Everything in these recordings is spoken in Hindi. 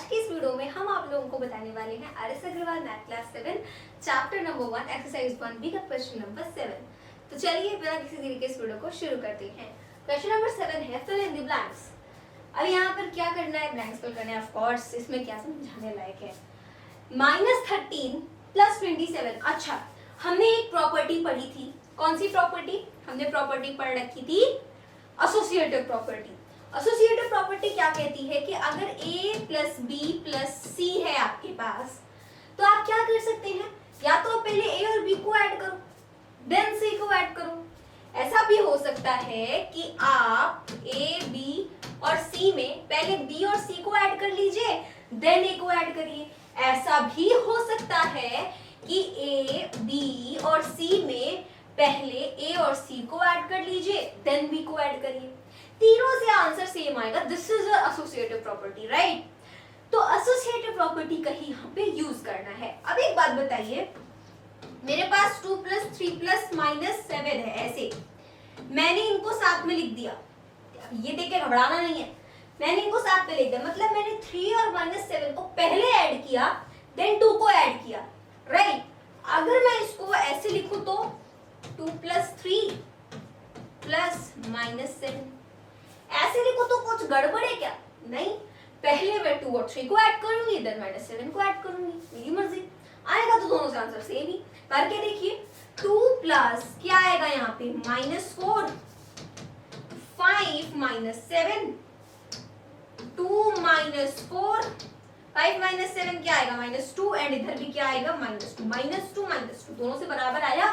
आज की इस वीडियो में हम आप लोगों को बताने वाले हैं R S. Agarwal math class 7 chapter number 1 exercise 1B का क्वेश्चन नंबर 7। तो चलिए बिना किसी देरी के इस वीडियो को शुरू करते हैं। क्वेश्चन नंबर 7 है फिल इन द ब्लैंक्स। अब यहाँ पर क्या करना है, ब्लैंक्स फिल करना है। ऑफ कोर्स इसमें क्या समझाने लायक है। -13 + 27। अच्छा, हमने एक प्रॉपर्टी पढ़ी थी। कौन सी प्रॉपर्टी? हमने प्रॉपर्टी पढ़ रखी थी एसोसिएटिव प्रॉपर्टी। एसोसिएटिव प्रॉपर्टी क्या कहती है कि अगर a + b + c है आपके पास, तो आप क्या कर सकते हैं, या तो पहले a और b को ऐड करो, देन c को ऐड करो। ऐसा भी हो सकता है कि आप a, b और c में पहले b और c को ऐड कर लीजिए, देन a को ऐड करिए। ऐसा भी हो सकता है कि a, b और c में पहले a और c को ऐड कर लीजिए, देन b को ऐड करिए। तीनों से आंसर सेम आएगा। This is associative property, right? तो एसोसिएटिव प्रॉपर्टी का ही यहाँ पे यूज करना है। अब एक बात बताइए, मेरे पास 2 + 3 + -7 है। ऐसे मैंने इनको साथ में लिख दिया, ये देख के घबराना नहीं है। मैंने इनको साथ में लिख दिया, मतलब मैंने 3 और -7 को पहले ऐड किया, देन 2 को ऐड किया, राइट? अगर मैं इसको ऐसे लिखूं तो 2 + 3 + -7, ऐसे लिखो तो कुछ गड़बड़ है क्या? नहीं, पहले मैं 2 और 3 को ऐड करूंगी, देन -7 को ऐड करूंगी, मेरी मर्जी। आएगा तो दोनों से आंसर सेम ही। करके देखिए, 2 प्लस क्या आएगा यहाँ पे, -4, 5 - 7, 2 - 4, 5 - 7 क्या आएगा, -2, एंड इधर भी क्या आएगा, -2 -2 दोनों से बराबर आया,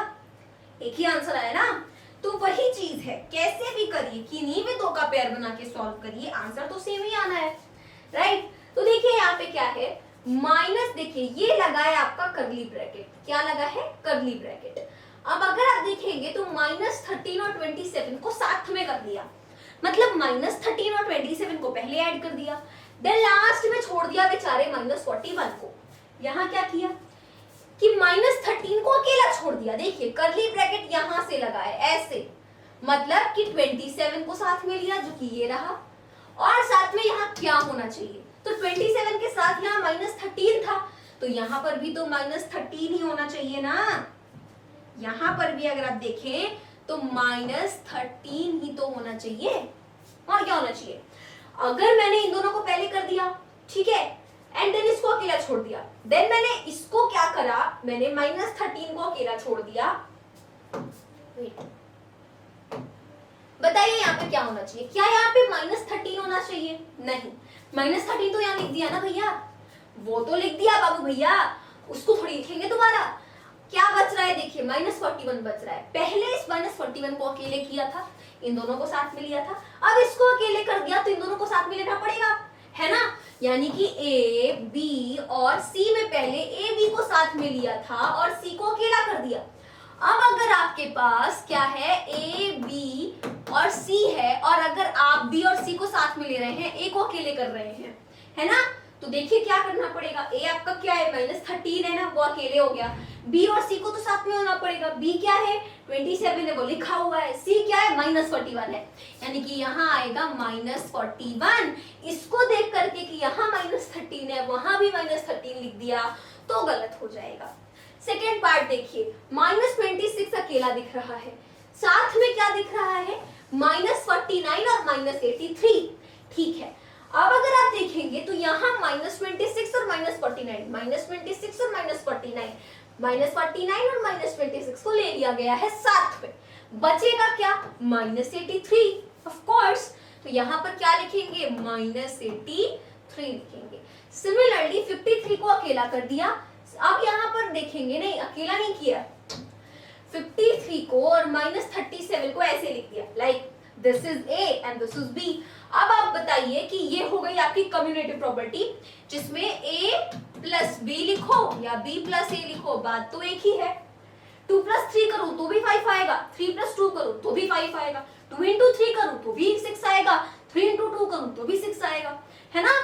एक ही आंसर आया ना। तो वही चीज है, कैसे भी करिए, किन्हीं भी दो का पेयर बना के सॉल्व करिए, आंसर तो सेम ही आना है, राइट? तो देखिए यहाँ पे क्या है, माइनस, देखिए ये लगा है आपका कर्ली ब्रैकेट। क्या लगा है? Curly bracket. अब अगर आप देखेंगे तो -13 और 27 को साथ में कर दिया, मतलब -13 और 27 को पहले ऐड कर दिया, देन लास्ट में छोड़ दिया बेचारे -41 को। यहाँ क्या किया कि -13 को अकेला छोड़ दिया। देखिए कर्ली ब्रैकेट यहां से लगा है ऐसे, मतलब कि 27 को साथ में लिया, जो कि ये रहा, और साथ में यहाँ क्या होना चाहिए, तो 27 के साथ यहाँ -13 था, तो यहाँ पर भी तो -13 ही होना चाहिए ना। यहाँ पर भी अगर आप देखें तो -13 ही तो होना चाहिए, और क्या होना चाहिए? अगर मैंने इन दोनों को पहले कर दिया, ठीक है, एंड देन इसको अकेला छोड़ दिया, देन मैंने इसको क्या करा, मैंने -13 को अकेला छोड़ दिया। बताइए यहाँ पे क्या होना चाहिए? क्या यहाँ पे -13 होना चाहिए? नहीं, -13 तो यहाँ लिख दिया ना भैया, वो तो लिख दिया बाबू भैया, उसको थोड़ी लिखेंगे दोबारा। क्या बच रहा है? देखिए -41 बच रहा है। पहले इस -41 को अकेले किया था, इन दोनों को साथ में लिया था, अब इसको अकेले कर दिया, तो इन दोनों को साथ में लेना पड़ेगा, है ना? यानी कि A, B और C में पहले A, B को साथ में लिया था और C को अकेला कर दिया। अब अगर आपके पास क्या है, A, B और C है, और अगर आप B और C को साथ में ले रहे हैं, A को अकेले कर रहे हैं, है ना? तो देखिए क्या करना पड़ेगा, A आपका क्या है, -13 है ना, वो अकेले हो गया। B और C को तो साथ में होना पड़ेगा। B क्या है, 27 है, वो लिखा हुआ है। C क्या है, -41 है, यानी कि यहाँ आएगा -41। इसको देख करके कि यहाँ -13 है, वहां भी -13 लिख दिया तो गलत हो जाएगा। सेकेंड पार्ट देखिए, -26 अकेला दिख रहा है, साथ में क्या दिख रहा है, -49 और -83, ठीक है। अब अगर आप देखेंगे तो यहाँ -26 और -49, -26 और -49, -49 और -26 को ले लिया गया है साथ में, बचेगा क्या, -83 ऑफ कोर्स। तो यहाँ पर क्या लिखेंगे, -83 लिखेंगे। सिमिलरली 53 को अकेला कर दिया। अब यहाँ पर देखेंगे, नहीं अकेला नहीं किया, 53 को और -37 को ऐसे लिख दिया, like this is A and this is B। अब आप बताइए कि ये हो गई आपकी कम्युटेटिव प्रॉपर्टी, जिसमें A + B लिखो या B + A लिखो, बात तो एक ही है। 2 + 3 करूं तो भी 5 आएगा, 3 + 2 करूं तो भी 5 आएगा, 2 × 3 करूं तो भी 6 आएगा, 3 × 2 करूं तो भी 6 आएगा, है ना?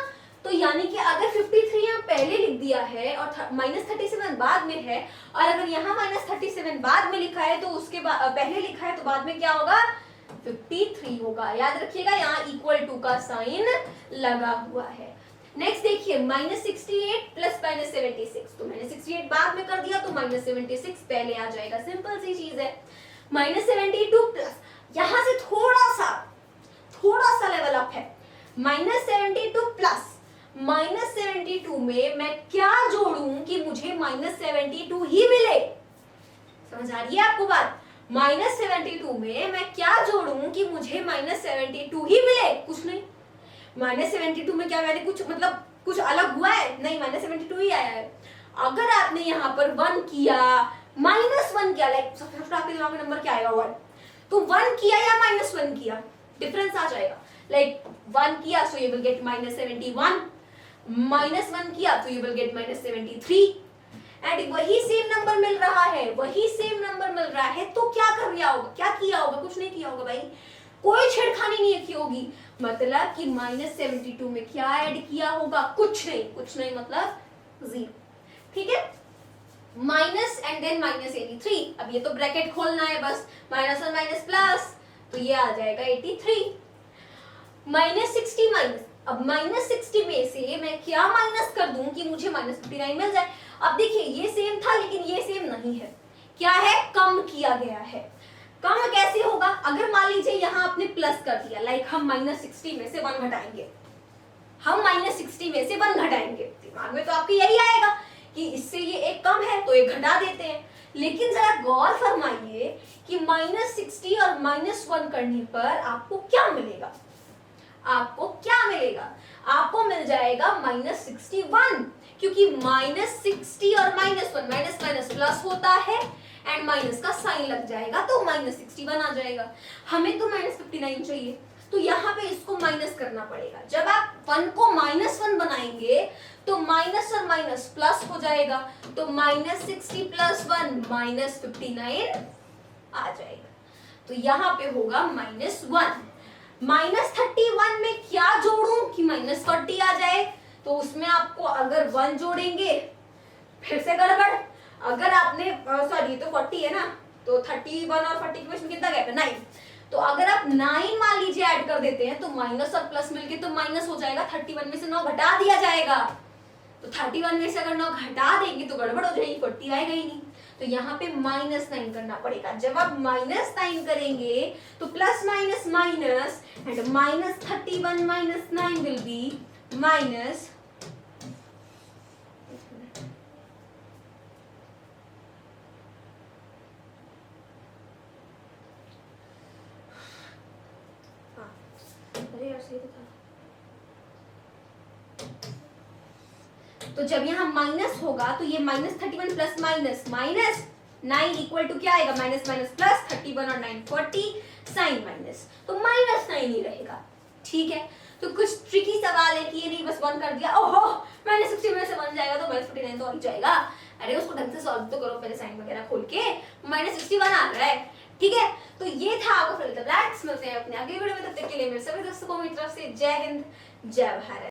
तो यानी कि अगर 53 यहाँ पहले लिख दिया है और -37 बाद में है, और अगर यहाँ -37 बाद में लिखा है तो उसके पहले लिखा है, तो बाद में क्या होगा, 53 होगा। याद रखिएगा यहाँ =2 का साइन लगा हुआ है। नेक्स्ट देखिए -68 प्लस -76, तो मैंने 68 बाद में कर दिया तो -76 पहले आ जाएगा, सिंपल सी चीज है। -72 प्लस, यहां से थोड़ा सा लेवल अप है, -72 प्लस -72 में मैं क्या जोड़ूं कि मुझे -72 ही मिले, समझ आ रही है आपको बात? -72 में मैं क्या जोड़ूं कि मुझे -72 ही मिले, कुछ नहीं। -72 में क्या मैंने कुछ अलग हुआ है? नहीं, -72 ही आया है। अगर आपने यहाँ पर 1 किया, -1 किया, लाइक सबसे फर्स्ट आपके दिमाग में नंबर क्या आएगा? 1, तो 1 किया या -1 किया, डिफरेंस आ जाएगा। लाइक 1 किया सो यू विल गेट -71, -1 किया तो यू विल गेट -73, एंड वही सेम नंबर मिल रहा है, तो क्या कर लिया होगा, क्या किया होगा? कुछ नहीं किया होगा भाई, कोई छेड़खानी नहीं की होगी, मतलब कि -72 में क्या ऐड किया होगा? कुछ नहीं मतलब 0, ठीक है। माइनस एंड देन -83, अब ये तो ब्रैकेट खोलना है बस, माइनस और माइनस प्लस, तो ये आ जाएगा 83। -60 माइनस, अब -60 में से मैं क्या माइनस कर दूं कि मुझे -59 मिल जाए? अब देखिए ये सेम था लेकिन ये सेम नहीं है, क्या है? कम किया गया है। कम कैसे होगा? अगर मान लीजिए यहाँ आपने प्लस कर दिया, लाइक हम -60 में से 1 घटाएंगे, दिमाग में तो आपके यही आएगा कि इससे ये एक कम है तो एक घटा देते हैं, लेकिन जरा गौर फरमाइए कि -60 और -1 करने पर आपको क्या मिलेगा? आपको मिल जाएगा -61, क्योंकि -60 और -1 माइनस प्लस होता है एंड माइनस का साइन लग जाएगा तो -61 आ जाएगा। हमें तो -59 चाहिए, तो यहाँ पे इसको माइनस करना पड़ेगा। जब आप 1 को -1 बनाएंगे तो माइनस और माइनस प्लस हो जाएगा, तो -60 + 1 -59 आ जाएगा, तो यहाँ पे होगा -1। -31 में क्या जोड़ूं कि -40 आ जाए? तो उसमें आपको अगर 1 जोड़ेंगे, फिर से गड़बड़, अगर आपने सॉरी तो 40 है ना, तो 31 और 40 के बीच में कितना गैप है? 9, तो अगर आप 9 मान लीजिए ऐड कर देते हैं तो माइनस और प्लस मिलके तो माइनस हो जाएगा, 31 में से 9 घटा दिया जाएगा, तो 31 में से अगर 9 घटा देंगे तो गड़बड़ हो जाएगी, 40 आएगा ही नहीं, तो यहाँ पे -9 करना पड़ेगा। जब आप -9 करेंगे तो plus minus minus and -31 - 9 will be minus, तो जब यहाँ माइनस होगा तो ये -31 प्लस माइनस 9 इक्वल टू क्या आएगा? माइनस माइनस प्लस, 31 और 9 40, साइन माइनस, तो -9 ही रहेगा, ठीक है। तो कुछ ट्रिकी सवाल है कि ये नहीं बस 1 कर दिया, ओहो -60 में से 1 जाएगा तो -59 तो आ जाएगा, अरे उसको ढंग से सॉल्व तो करो पहले, साइन वगैरह खोल के, -61 आ रहा है, ठीक है। तो ये था आपका फिल द ब्लैंक्स। मिलते हैं अपने अगले वीडियो में, तब तक के लिए मेरे सभी दोस्तों को मेरी तरफ से जय हिंद, जय भारत।